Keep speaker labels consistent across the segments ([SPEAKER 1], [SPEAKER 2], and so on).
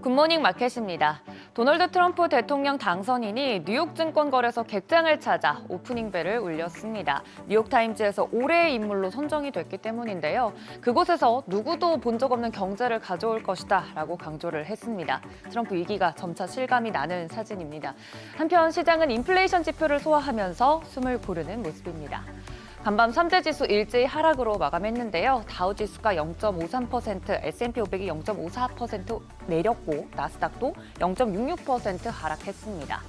[SPEAKER 1] 굿모닝 마켓입니다. 도널드 트럼프 대통령 당선인이 뉴욕 증권거래소 객장을 찾아 오프닝벨을 울렸습니다. 뉴욕타임즈에서 올해의 인물로 선정이 됐기 때문인데요. 그곳에서 누구도 본 적 없는 경제를 가져올 것이다 라고 강조를 했습니다. 트럼프 위기가 점차 실감이 나는 사진입니다. 한편 시장은 인플레이션 지표를 소화하면서 숨을 고르는 모습입니다. 간밤 3대 지수 일제히 하락으로 마감했는데요. 다우지수가 0.53%, S&P 500이 0.54% 내렸고 나스닥도 0.66% 하락했습니다.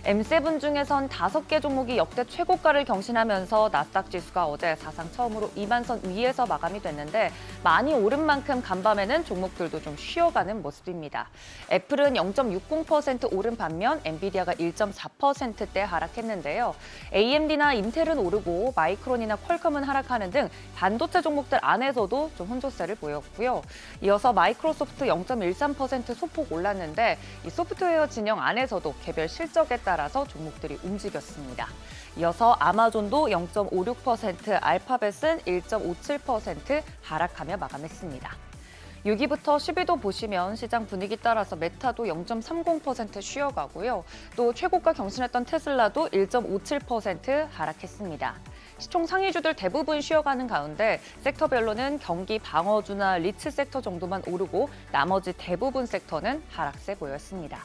[SPEAKER 1] M7 중에선 5개 종목이 역대 최고가를 경신하면서 나스닥 지수가 어제 사상 처음으로 2만 선 위에서 마감이 됐는데 많이 오른 만큼 간밤에는 종목들도 좀 쉬어가는 모습입니다. 애플은 0.60% 오른 반면 엔비디아가 1.4%대 하락했는데요. AMD나 인텔은 오르고 마이크론이나 퀄컴은 하락하는 등 반도체 종목들 안에서도 좀 혼조세를 보였고요. 이어서 마이크로소프트 0.13% 소폭 올랐는데 이 소프트웨어 진영 안에서도 개별 실적에 따라서 종목들이 움직였습니다. 이어서 아마존도 0.56%, 알파벳은 1.57% 하락하며 마감했습니다. 6위부터 10위도 보시면 시장 분위기 따라서 메타도 0.30% 쉬어가고요. 또 최고가 경신했던 테슬라도 1.57% 하락했습니다. 시총 상위주들 대부분 쉬어가는 가운데 섹터별로는 경기 방어주나 리츠 섹터 정도만 오르고 나머지 대부분 섹터는 하락세 보였습니다.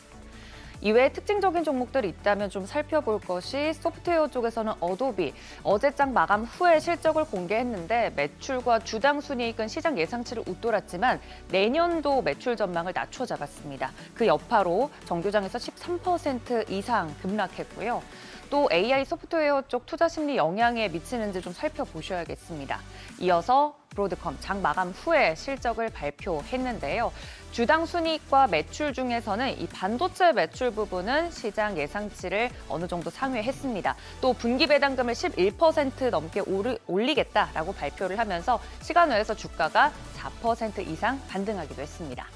[SPEAKER 1] 이외에 특징적인 종목들이 있다면 좀 살펴볼 것이 소프트웨어 쪽에서는 어도비, 어제장 마감 후에 실적을 공개했는데 매출과 주당 순이익은 시장 예상치를 웃돌았지만 내년도 매출 전망을 낮춰 잡았습니다. 그 여파로 정규장에서 13% 이상 급락했고요. 또 AI 소프트웨어 쪽 투자 심리 영향에 미치는지 좀 살펴보셔야겠습니다. 이어서 브로드컴 장 마감 후에 실적을 발표했는데요. 주당 순이익과 매출 중에서는 이 반도체 매출 부분은 시장 예상치를 어느 정도 상회했습니다. 또 분기 배당금을 11% 넘게 올리겠다라고 발표를 하면서 시간 외에서 주가가 4% 이상 반등하기도 했습니다.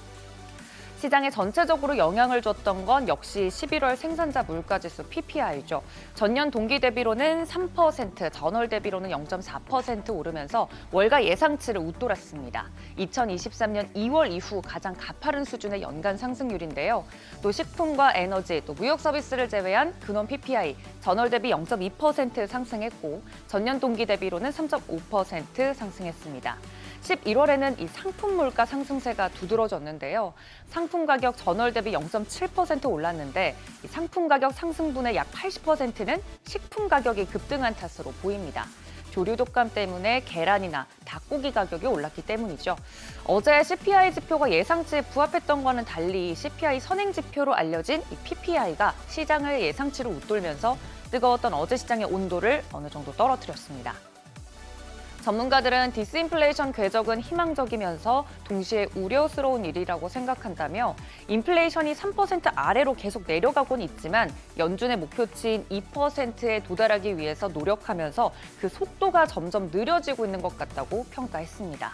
[SPEAKER 1] 시장에 전체적으로 영향을 줬던 건 역시 11월 생산자 물가지수 PPI죠. 전년 동기 대비로는 3%, 전월 대비로는 0.4% 오르면서 월가 예상치를 웃돌았습니다. 2023년 2월 이후 가장 가파른 수준의 연간 상승률인데요. 또 식품과 에너지, 또 무역 서비스를 제외한 근원 PPI, 전월 대비 0.2% 상승했고 전년 동기 대비로는 3.5% 상승했습니다. 11월에는 이 상품 물가 상승세가 두드러졌는데요. 상품 가격 전월 대비 0.7% 올랐는데 이 상품 가격 상승분의 약 80%는 식품 가격이 급등한 탓으로 보입니다. 조류 독감 때문에 계란이나 닭고기 가격이 올랐기 때문이죠. 어제 CPI 지표가 예상치에 부합했던 과는 달리 CPI 선행 지표로 알려진 이 PPI가 시장을 예상치로 웃돌면서 뜨거웠던 어제 시장의 온도를 어느 정도 떨어뜨렸습니다. 전문가들은 디스인플레이션 궤적은 희망적이면서 동시에 우려스러운 일이라고 생각한다며 인플레이션이 3% 아래로 계속 내려가곤 있지만 연준의 목표치인 2%에 도달하기 위해서 노력하면서 그 속도가 점점 느려지고 있는 것 같다고 평가했습니다.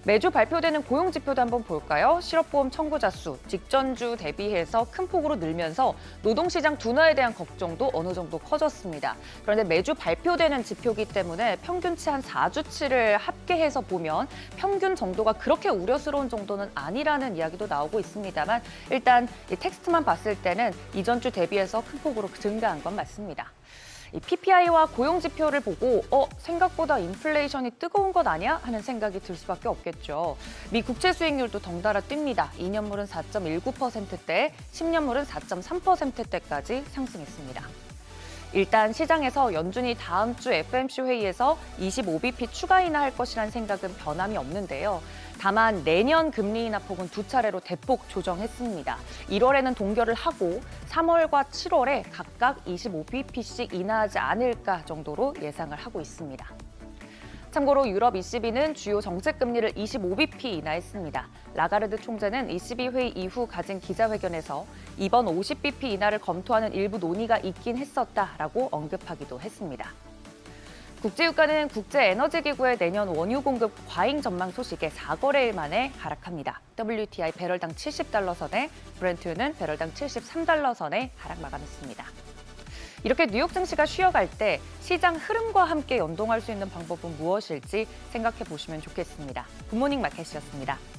[SPEAKER 1] 매주 발표되는 고용 지표도 한번 볼까요? 실업보험 청구자 수, 직전주 대비해서 큰 폭으로 늘면서 노동시장 둔화에 대한 걱정도 어느 정도 커졌습니다. 그런데 매주 발표되는 지표이기 때문에 평균치 한 4주치를 합계해서 보면 평균 정도가 그렇게 우려스러운 정도는 아니라는 이야기도 나오고 있습니다만 일단 이 텍스트만 봤을 때는 이전 주 대비해서 큰 폭으로 증가한 건 맞습니다. 이 PPI와 고용 지표를 보고 생각보다 인플레이션이 뜨거운 것 아니야? 하는 생각이 들 수밖에 없겠죠. 미 국채 수익률도 덩달아 뜁니다. 2년물은 4.19%대, 10년물은 4.3%대까지 상승했습니다. 일단 시장에서 연준이 다음 주 FOMC 회의에서 25bp 추가 인하할 것이라는 생각은 변함이 없는데요. 다만 내년 금리 인하 폭은 두 차례로 대폭 조정했습니다. 1월에는 동결을 하고 3월과 7월에 각각 25bp씩 인하하지 않을까 정도로 예상을 하고 있습니다. 참고로 유럽 ECB는 주요 정책 금리를 25bp 인하했습니다. 라가르드 총재는 ECB 회의 이후 가진 기자회견에서 이번 50bp 인하를 검토하는 일부 논의가 있긴 했었다라고 언급하기도 했습니다. 국제유가는 국제에너지기구의 내년 원유 공급 과잉 전망 소식에 4거래일 만에 하락합니다. WTI 배럴당 70달러 선에, 브렌트유는 배럴당 73달러 선에 하락 마감했습니다. 이렇게 뉴욕 증시가 쉬어갈 때 시장 흐름과 함께 연동할 수 있는 방법은 무엇일지 생각해 보시면 좋겠습니다. 굿모닝 마켓이었습니다.